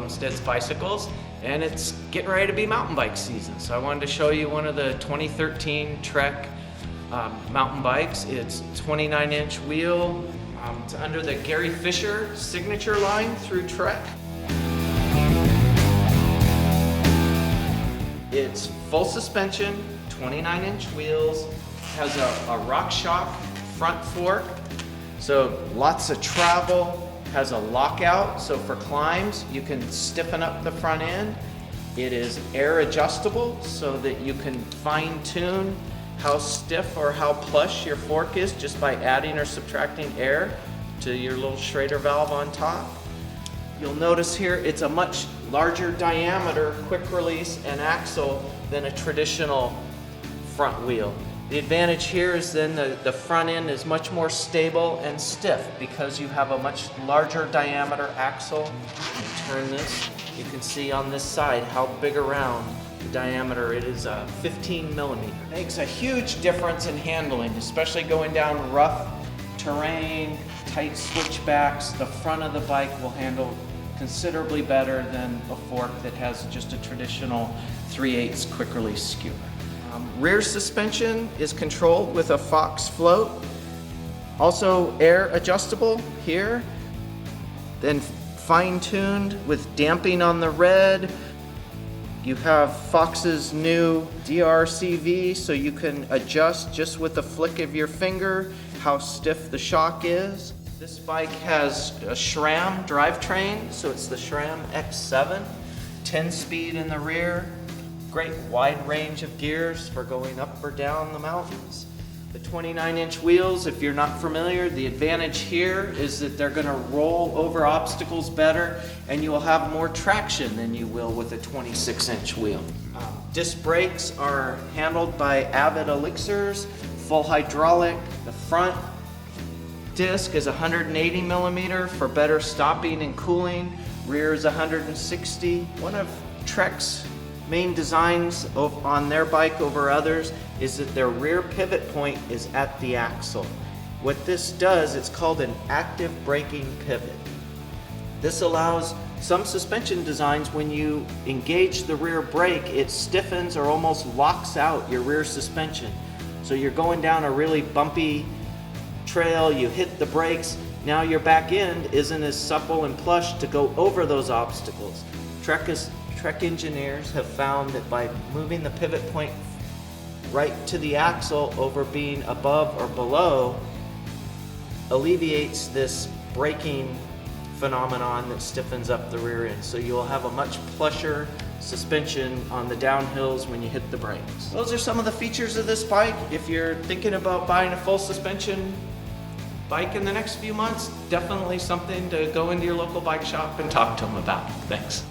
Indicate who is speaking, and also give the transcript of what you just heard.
Speaker 1: Bumstead's bicycles, and it's getting ready to be mountain bike season. So I wanted to show you one of the 2013 Trek mountain bikes. It's 29-inch wheel. It's under the Gary Fisher signature line through Trek. It's full suspension, 29-inch wheels, has a RockShock front fork, so lots of travel, has a lockout, so for climbs you can stiffen up the front end. It is air adjustable so that you can fine tune how stiff or how plush your fork is just by adding or subtracting air to your little Schrader valve on top. You'll notice here it's a much larger diameter quick release and axle than a traditional front wheel. The advantage here is then the front end is much more stable and stiff because you have a much larger diameter axle. Turn this, you can see on this side how big around the diameter it is, 15 millimeter. Makes a huge difference in handling, especially going down rough terrain, tight switchbacks. The front of the bike will handle considerably better than a fork that has just a traditional 3/8 quick release skewer. Rear suspension is controlled with a Fox float, also air adjustable here, then fine-tuned with damping on the red. You have Fox's new DRCV, so you can adjust just with a flick of your finger how stiff the shock is. This bike has a SRAM Drivetrain, so it's the SRAM X-7, 10-speed in the rear. Great wide range of gears for going up or down the mountains. The 29-inch wheels, if you're not familiar, the advantage here is that they're going to roll over obstacles better and you will have more traction than you will with a 26-inch wheel. Disc brakes are handled by Avid Elixirs, full hydraulic. The front disc is 180 millimeter for better stopping and cooling. Rear is 160. One of Trek's main designs on their bike over others is that their rear pivot point is at the axle. What this does, it's called an active braking pivot. This allows some suspension designs, when you engage the rear brake, it stiffens or almost locks out your rear suspension. So you're going down a really bumpy trail, you hit the brakes, now your back end isn't as supple and plush to go over those obstacles. Trek engineers have found that by moving the pivot point right to the axle over being above or below alleviates this braking phenomenon that stiffens up the rear end. So you'll have a much plusher suspension on the downhills when you hit the brakes. Those are some of the features of this bike. If you're thinking about buying a full suspension bike in the next few months, definitely something to go into your local bike shop and talk to them about. Thanks.